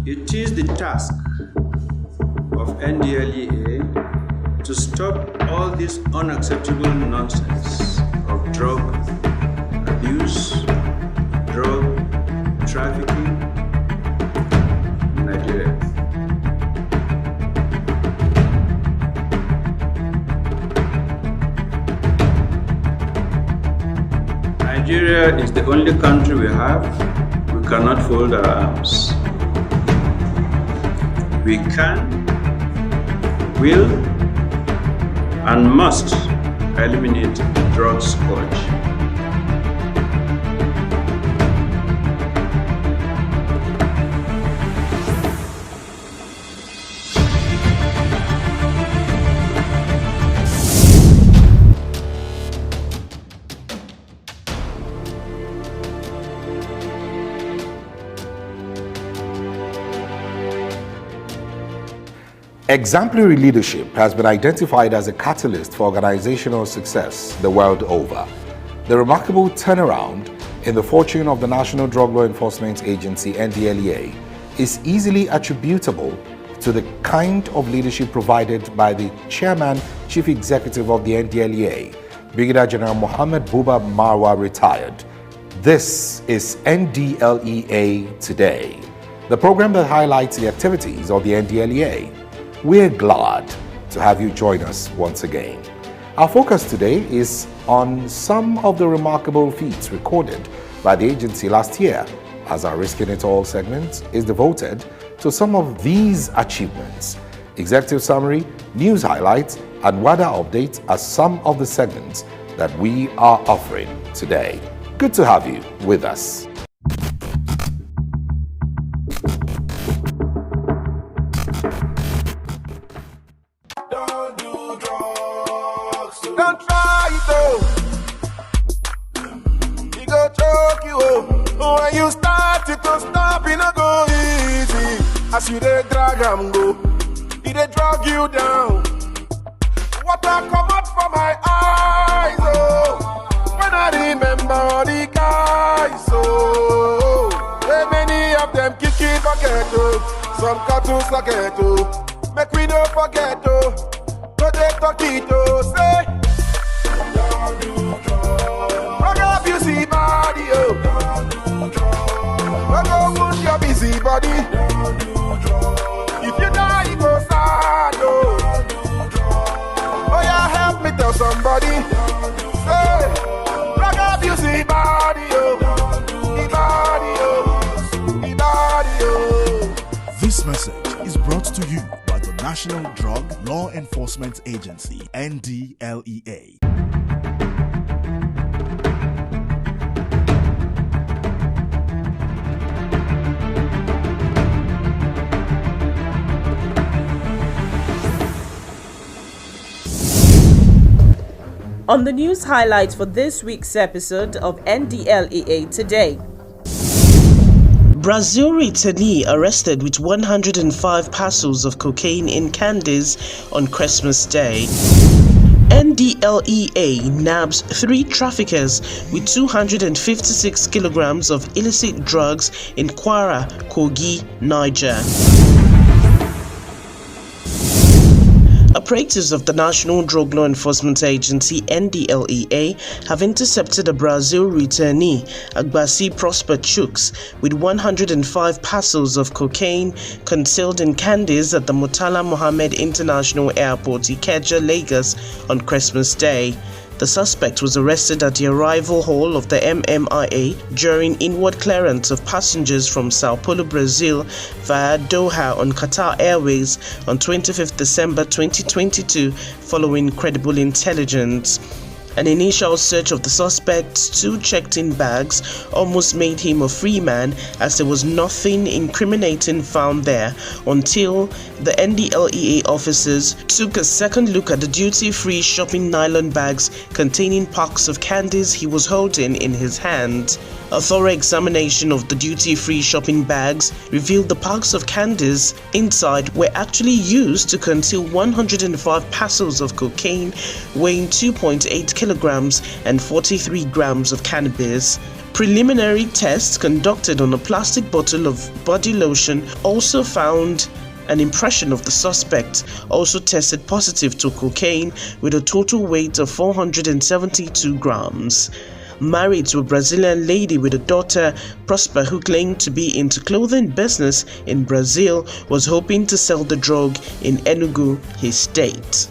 It is the task of Ndlea to stop all this unacceptable nonsense of drug abuse, drug trafficking in Nigeria. Nigeria is the only country we have. We cannot fold our arms. We can, will, and must eliminate the drug scourge. Exemplary leadership has been identified as a catalyst for organizational success the world over. The remarkable turnaround in the fortune of the National Drug Law Enforcement Agency, Ndlea, is easily attributable to the kind of leadership provided by the Chairman, Chief Executive of the Ndlea, Brigadier General Mohammed Buba Marwa, retired. This is Ndlea Today, the program that highlights the activities of the Ndlea. We're glad to have you join us once again. Our focus today is on some of the remarkable feats recorded by the agency last year, as our Risking It All segment is devoted to some of these achievements. Executive summary, news highlights, and weather updates are some of the segments that we are offering today. Good to have you with us. Don't try it though. He go choke you oh. When you start it to stop, it no go easy. As you dey drag am go, he dey drag you down. Water come out from my eyes oh. When I remember all the guys oh. Hey, many of them kicking bucket oh. Some cartoons like it oh. Make we no forget oh. Go dey talk it oh. Say don't do drugs. Rock up you see body oh. Don't do drugs. Don't go wound your busy body. Don't do drugs. If you die you go sad oh. Don't do drugs. Oh yeah, help me tell somebody. Don't do say rock up you see body oh. Don't do body oh. The body oh. This message is brought to you by the National Drug Law Enforcement Agency, Ndlea. On the news highlights for this week's episode of Ndlea Today. Brazil returnee arrested with 105 parcels of cocaine in Candies on Christmas Day. Ndlea nabs 3 traffickers with 256 kilograms of illicit drugs in Kwara, Kogi, Niger. Operatives of the National Drug Law Enforcement Agency, Ndlea, have intercepted a Brazil returnee, Agbasi Prosper Chuks, with 105 parcels of cocaine concealed in candies at the Murtala Mohammed International Airport, Ikeja, Lagos, on Christmas Day. The suspect was arrested at the arrival hall of the MMIA during inward clearance of passengers from Sao Paulo, Brazil via Doha on Qatar Airways on 25th December 2022 following credible intelligence. An initial search of the suspect's 2 checked-in bags almost made him a free man, as there was nothing incriminating found there until the Ndlea officers took a second look at the duty-free shopping nylon bags containing packs of candies he was holding in his hand. A thorough examination of the duty-free shopping bags revealed the packs of candies inside were actually used to conceal 105 parcels of cocaine weighing 2.8 kilograms and 43 grams of cannabis. Preliminary tests conducted on a plastic bottle of body lotion also found an impression of the suspect, also tested positive to cocaine with a total weight of 472 grams. Married to a Brazilian lady with a daughter, Prosper, who claimed to be into clothing business in Brazil, was hoping to sell the drug in Enugu, his state.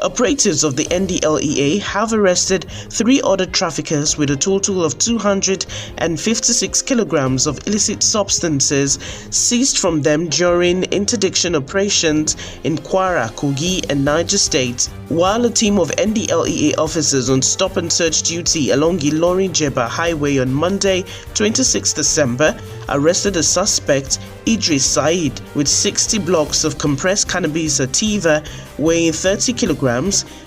Operatives of the NDLEA have arrested 3 other traffickers with a total of 256 kilograms of illicit substances seized from them during interdiction operations in Kwara, Kogi, and Niger states, while a team of NDLEA officers on stop and search duty along Ilorin-Jeba Highway on Monday, 26 December, arrested a suspect, Idris Said, with 60 blocks of compressed cannabis sativa weighing 30 kilograms.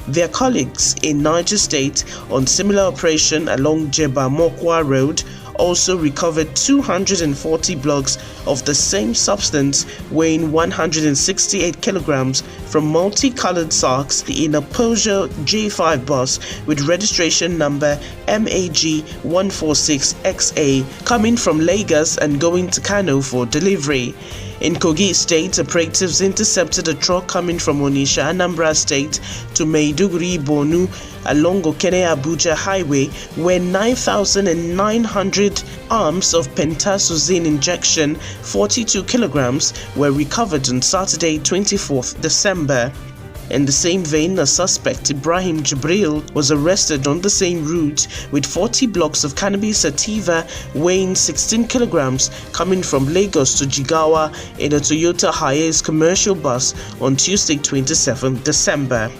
Their colleagues in Niger State on similar operation along Jeba-Mokwa Road also recovered 240 blocks of the same substance weighing 168 kilograms from multicolored sacks in a Peugeot J5 bus with registration number MAG 146XA coming from Lagos and going to Kano for delivery. In Kogi State, operatives intercepted a truck coming from Onitsha, Anambra State to Maiduguri, Borno along Okene-Abuja Highway, where 9,900 arms of pentazocine injection, 42 kilograms, were recovered on Saturday, 24th December. In the same vein, a suspect, Ibrahim Jibril, was arrested on the same route with 40 blocks of cannabis sativa weighing 16 kilograms coming from Lagos to Jigawa in a Toyota Hiace commercial bus on Tuesday, 27th December.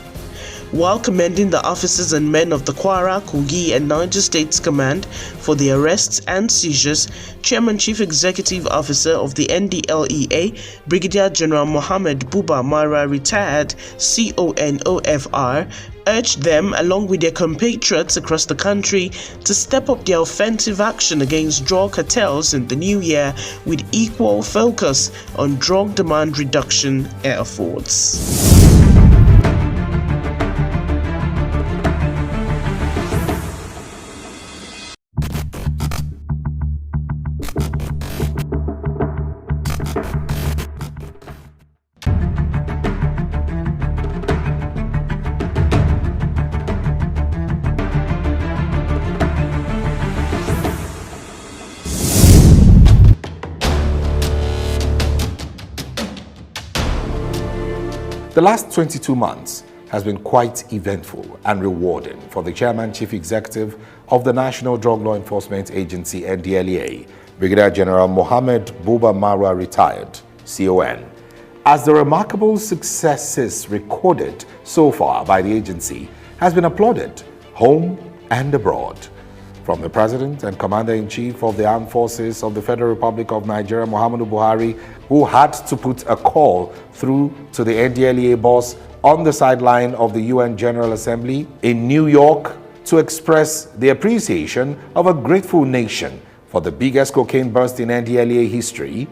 While commending the officers and men of the Kwara, Kogi, and Niger States Command for the arrests and seizures, Chairman Chief Executive Officer of the NDLEA, Brigadier General Mohammed Buba Mara, retired CONOFR, urged them, along with their compatriots across the country, to step up their offensive action against drug cartels in the new year with equal focus on drug demand reduction efforts. The last 22 months has been quite eventful and rewarding for the Chairman Chief Executive of the National Drug Law Enforcement Agency, NDLEA, Brigadier General Mohammed Buba Marwa, retired, CON, as the remarkable successes recorded so far by the agency has been applauded home and abroad. From the President and Commander-in-Chief of the Armed Forces of the Federal Republic of Nigeria, Muhammadu Buhari, who had to put a call through to the NDLEA boss on the sideline of the UN General Assembly in New York to express the appreciation of a grateful nation for the biggest cocaine burst in NDLEA history,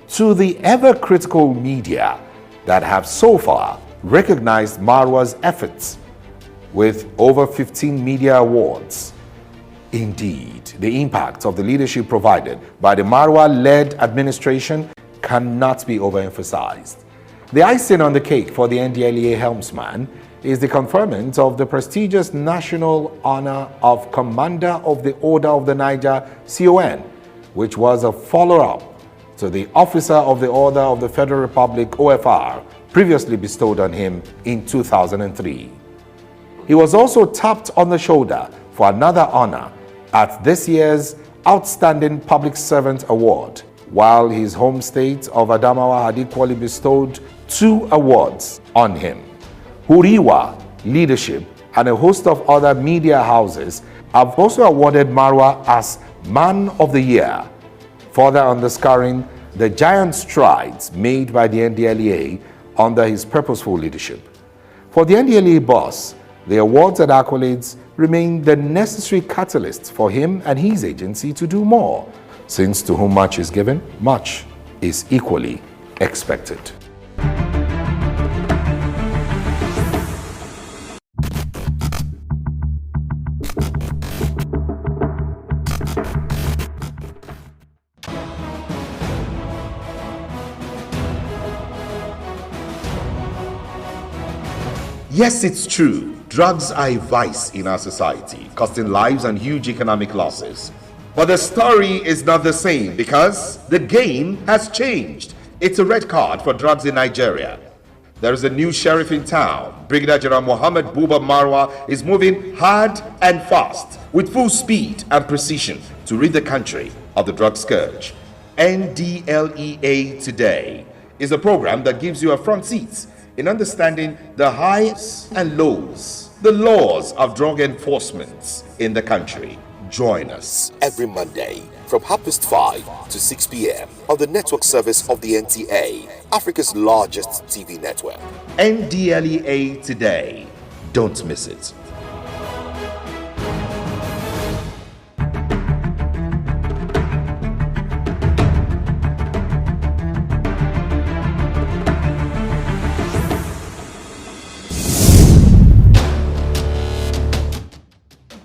to the ever-critical media that have so far recognized Marwa's efforts with over 15 media awards. Indeed, the impact of the leadership provided by the Marwa-led administration cannot be overemphasized. The icing on the cake for the NDLEA helmsman is the conferment of the prestigious national honor of Commander of the Order of the Niger, CON, which was a follow-up to the Officer of the Order of the Federal Republic, OFR, previously bestowed on him in 2003. He was also tapped on the shoulder for another honor at this year's Outstanding Public Servant Award, while his home state of Adamawa had equally bestowed 2 awards on him. Huriwa Leadership and a host of other media houses have also awarded Marwa as Man of the Year, further underscoring the giant strides made by the NDLEA under his purposeful leadership. For the NDLEA boss, The awards and accolades remain the necessary catalyst for him and his agency to do more, since to whom much is given, much is equally expected. Yes, it's true. Drugs are a vice in our society, costing lives and huge economic losses. But the story is not the same because the game has changed. It's a red card for drugs in Nigeria. There is a new sheriff in town. Brigadier General Mohammed Buba Marwa is moving hard and fast with full speed and precision to rid the country of the drug scourge. Ndlea Today is a program that gives you a front seat in understanding the highs and lows, the laws of drug enforcement in the country. Join us every Monday from 5:30 to 6 p.m. on the network service of the NTA, Africa's largest TV network. Ndlea Today. Don't miss it.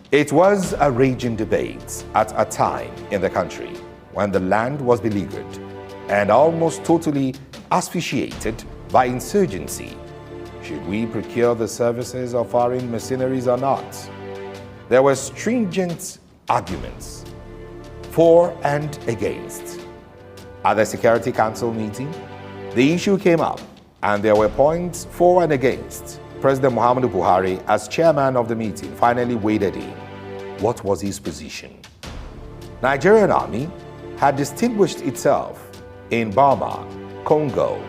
It was a raging debate at a time in the country when the land was beleaguered and almost totally asphyxiated by insurgency. Should we procure the services of foreign mercenaries or not? There were stringent arguments for and against. At the Security Council meeting, the issue came up and there were points for and against. President Muhammadu Buhari, as chairman of the meeting, finally waded in. What was his position? Nigerian army had distinguished itself in Burma, Congo,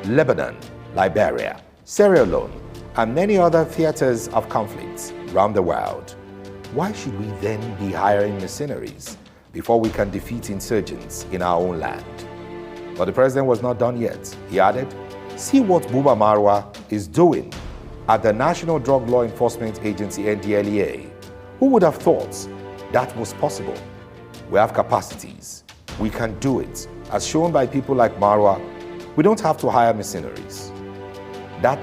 Lebanon, Liberia, Sierra Leone, and many other theaters of conflicts around the world. Why should we then be hiring mercenaries before we can defeat insurgents in our own land? But the president was not done yet. He added, "See what Buba Marwa is doing at the National Drug Law Enforcement Agency, Ndlea. Who would have thought that was possible? We have capacities. We can do it. As shown by people like Marwa, we don't have to hire mercenaries." That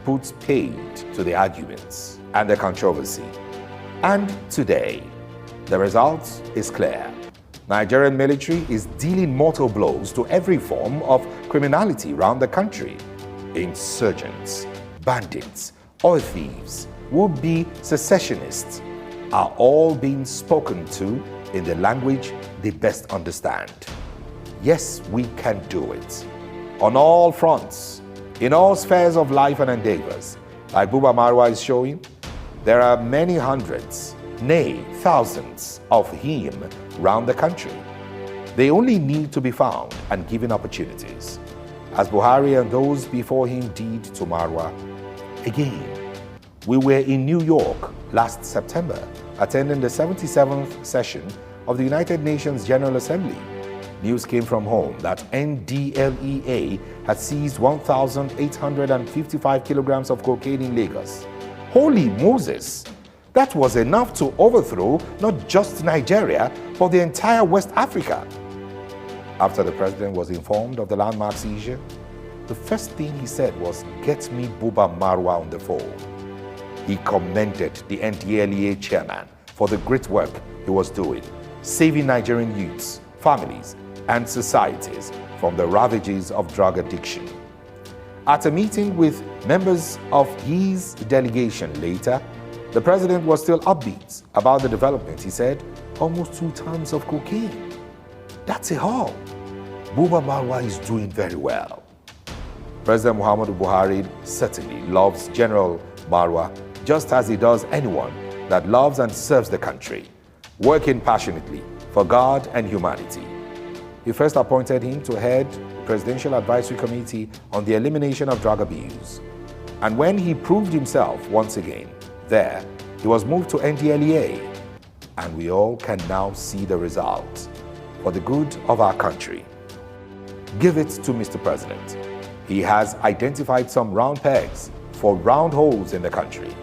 puts paid to the arguments and the controversy. And today, the result is clear. Nigerian military is dealing mortal blows to every form of criminality around the country. Insurgents, bandits, oil thieves, would-be secessionists are all being spoken to in the language they best understand. Yes, we can do it. On all fronts, in all spheres of life and endeavors, like Buba Marwa is showing, there are many hundreds, nay, thousands of him around the country. They only need to be found and given opportunities, as Buhari and those before him did to Marwa. Again, we were in New York last September, attending the 77th session of the United Nations General Assembly. News came from home that Ndlea had seized 1,855 kilograms of cocaine in Lagos. Holy Moses! That was enough to overthrow not just Nigeria, but the entire West Africa. After the president was informed of the landmark seizure, the first thing he said was, "Get me Buba Marwa on the phone." He commended the Ndlea chairman for the great work he was doing, saving Nigerian youths, families, and societies from the ravages of drug addiction. At a meeting with members of his delegation later, the president was still upbeat about the development. He said, "Almost 2 tons of cocaine. That's a haul. Buba Marwa is doing very well." President Muhammadu Buhari certainly loves General Marwa just as he does anyone that loves and serves the country, working passionately for God and humanity. He first appointed him to head the Presidential Advisory Committee on the Elimination of Drug Abuse. And when he proved himself once again there, he was moved to Ndlea, and we all can now see the result for the good of our country. Give it to Mr. President. He has identified some round pegs for round holes in the country.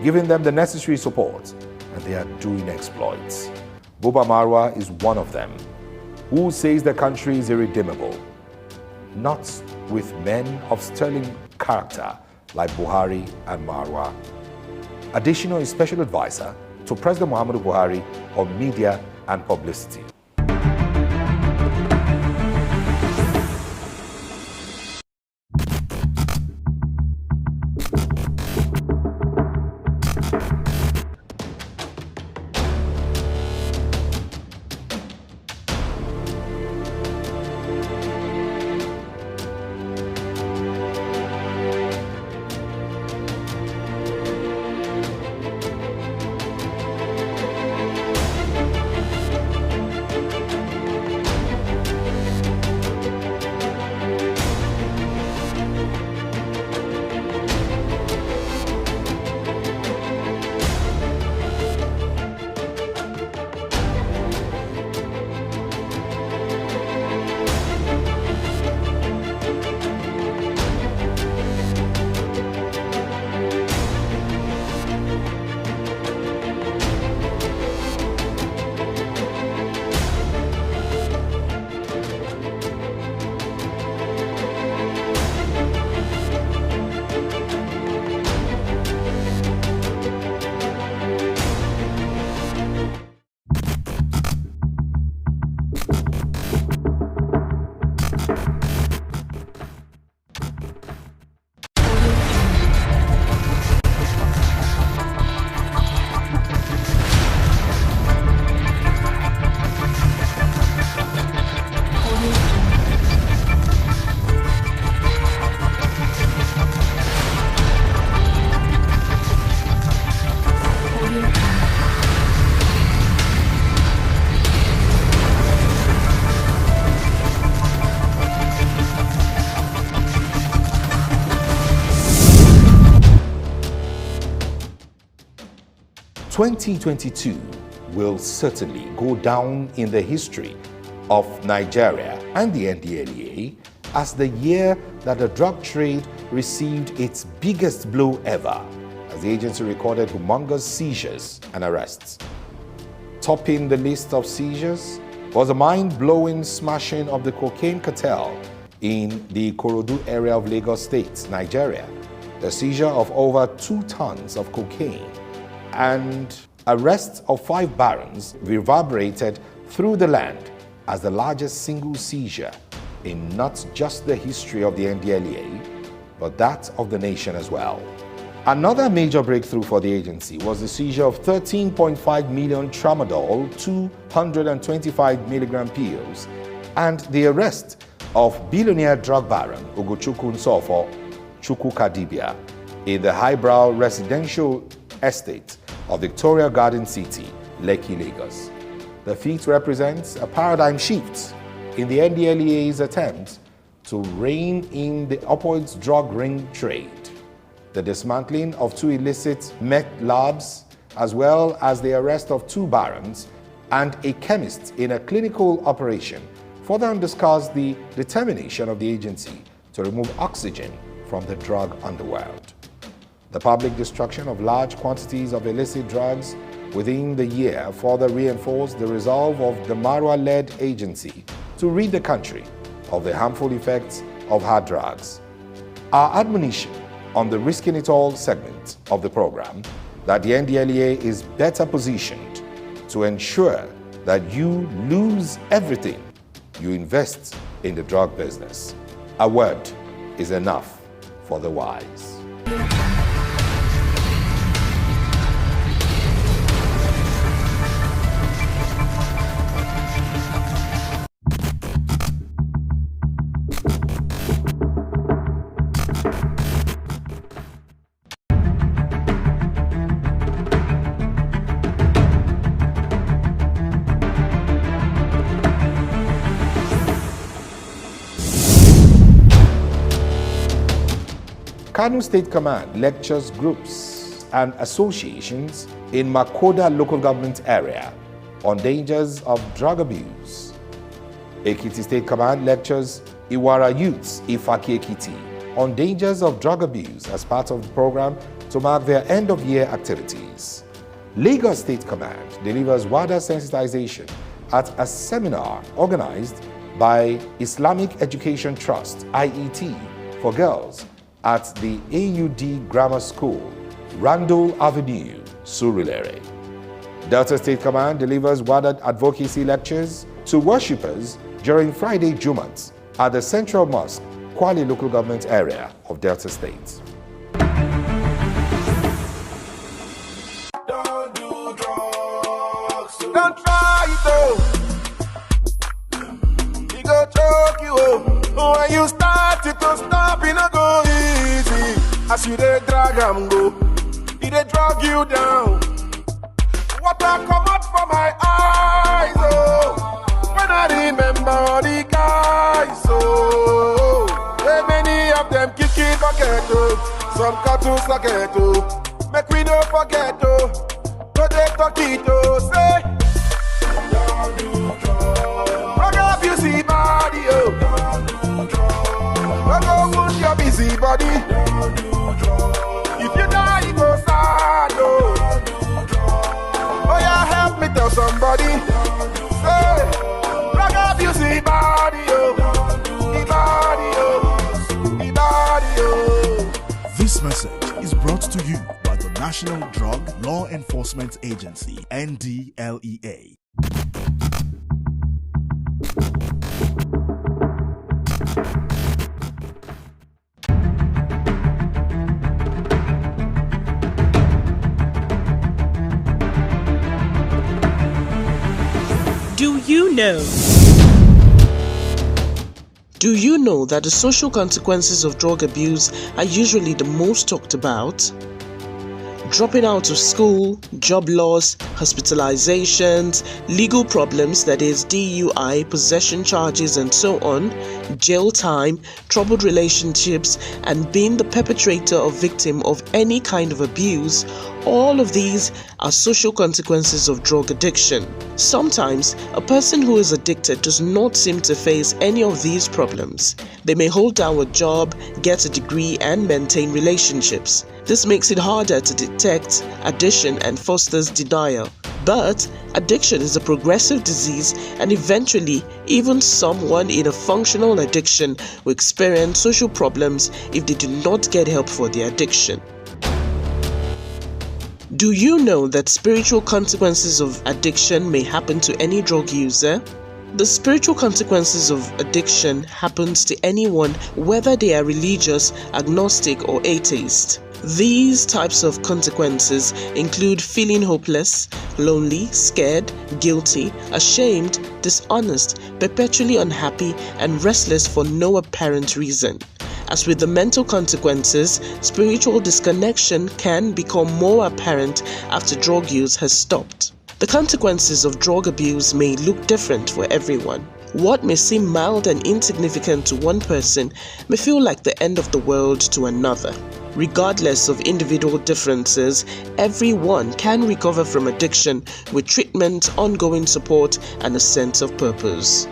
giving them the necessary support, and they are doing exploits. Buba Marwa is one of them, who says the country is irredeemable, not with men of sterling character like Buhari and Marwa. Additional is Special Advisor to President Muhammadu Buhari on Media and Publicity. (2022) will certainly go down in the history of Nigeria and the Ndlea as the year that the drug trade received its biggest blow ever, as the agency recorded humongous seizures and arrests. Topping the list of seizures was a mind-blowing smashing of the cocaine cartel in the Ikorodu area of Lagos State, Nigeria. The seizure of over 2 tons of cocaine and arrest of 5 barons reverberated through the land as the largest single seizure in not just the history of the Ndlea, but that of the nation as well. Another major breakthrough for the agency was the seizure of 13.5 million tramadol, 225 milligram pills, and the arrest of billionaire drug baron Ugochukwu Nsofo Chukwukadibia in the highbrow residential estate of Victoria Garden City, Lekki, Lagos. The feat represents a paradigm shift in the Ndlea's attempt to rein in the upwards drug ring trade. The dismantling of 2 illicit meth labs, as well as the arrest of 2 barons and a chemist in a clinical operation, further underscores the determination of the agency to remove oxygen from the drug underworld. The public destruction of large quantities of illicit drugs within the year further reinforced the resolve of the Marwa-led agency to rid the country of the harmful effects of hard drugs. Our admonition on the Risking It All segment of the program that the Ndlea is better positioned to ensure that you lose everything you invest in the drug business. A word is enough for the wise. Kano State Command lectures groups and associations in Makoda local government area on dangers of drug abuse. Ekiti State Command lectures Iwara youths Ifaki Ekiti on dangers of drug abuse as part of the program to mark their end-of-year activities. Lagos State Command delivers WADA sensitization at a seminar organized by Islamic Education Trust, IET, for girls at the AUD Grammar School, Randall Avenue, Surulere. Delta State Command delivers WADA advocacy lectures to worshippers during Friday Jumat at the Central Mosque, Kwale local government area of Delta State. Don't do drugs, don't try it though. He go choke you up. When you start it to stop, it no go easy. As you dey drag am go, he dey drag you down. Water come out from my eyes, oh. When I remember the guys, oh. Hey, many of them kicking bucket, oh. Some cartoons like it, oh. Make we don't forget, oh. Go they talk it, oh. Say, don't do drugs. Rock up you see body, oh. Don't do drugs. Rock up wound your busy body. Don't do drugs. If you die, you go sad, oh. Don't do drugs. Oh yeah, help me tell somebody. Say, rock up you see body, oh. The body, oh. The body, oh. This message is brought to you by the National Drug Law Enforcement Agency, NDLEA. Do you know? Do you know that the social consequences of drug abuse are usually the most talked about? Dropping out of school, job loss, hospitalizations, legal problems, that is DUI, possession charges and so on, jail time, troubled relationships, and being the perpetrator or victim of any kind of abuse, all of these are social consequences of drug addiction. Sometimes, a person who is addicted does not seem to face any of these problems. They may hold down a job, get a degree, and maintain relationships. This makes it harder to detect addiction and fosters denial. But addiction is a progressive disease, and eventually, even someone in a functional addiction will experience social problems if they do not get help for their addiction. Do you know that spiritual consequences of addiction may happen to any drug user? The spiritual consequences of addiction happens to anyone, whether they are religious, agnostic, or atheist. These types of consequences include feeling hopeless, lonely, scared, guilty, ashamed, dishonest, perpetually unhappy, and restless for no apparent reason. As with the mental consequences, spiritual disconnection can become more apparent after drug use has stopped. The consequences of drug abuse may look different for everyone. What may seem mild and insignificant to one person may feel like the end of the world to another. Regardless of individual differences, everyone can recover from addiction with treatment, ongoing support, and a sense of purpose.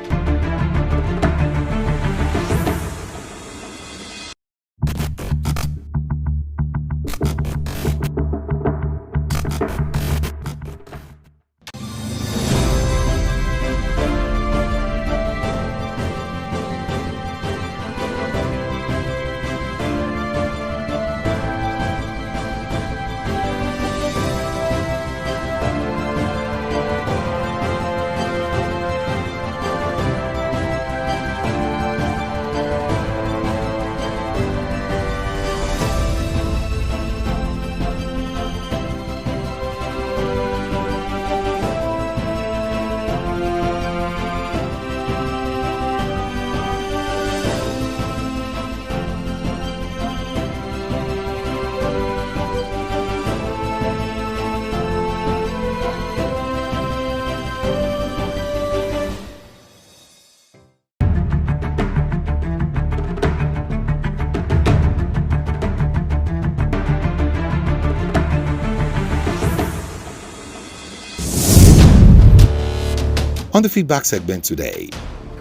On the feedback segment today,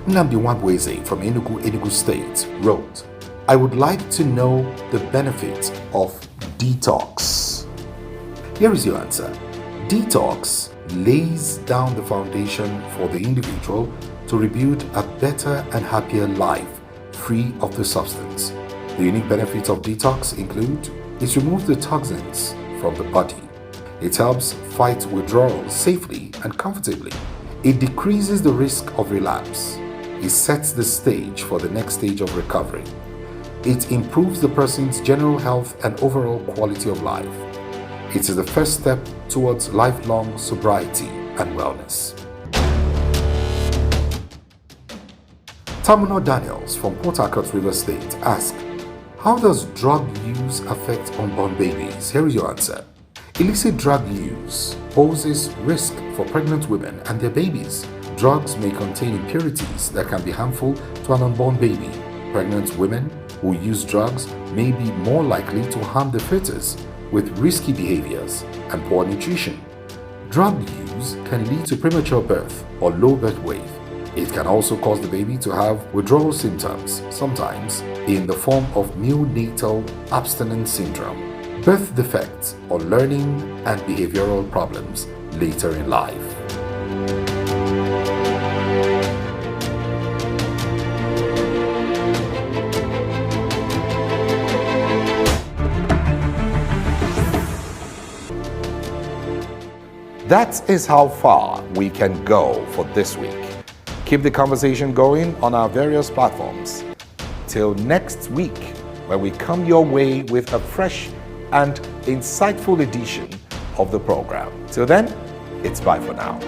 Ndlea from Enugu State wrote, I would like to know the benefit of detox? Here is your answer. Detox lays down the foundation for the individual to rebuild a better and happier life free of the substance. The unique benefits of detox include: it removes the toxins from the body. It helps fight withdrawal safely and comfortably. It decreases the risk of relapse. It sets the stage for the next stage of recovery. It improves the person's general health and overall quality of life. It is the first step towards lifelong sobriety and wellness. Tamuna Daniels from Port Harcourt, Rivers State asks, how does drug use affect unborn babies? Here is your answer. Illicit drug use poses risk for pregnant women and their babies. Drugs may contain impurities that can be harmful to an unborn baby. Pregnant women who use drugs may be more likely to harm the fetus with risky behaviors and poor nutrition. Drug use can lead to premature birth or low birth weight. It can also cause the baby to have withdrawal symptoms, sometimes in the form of neonatal abstinence syndrome, birth defects, or learning and behavioral problems later in life. That is how far we can go for this week. Keep the conversation going on our various platforms. Till next week, when we come your way with a fresh and insightful edition of the program. Till then, it's bye for now.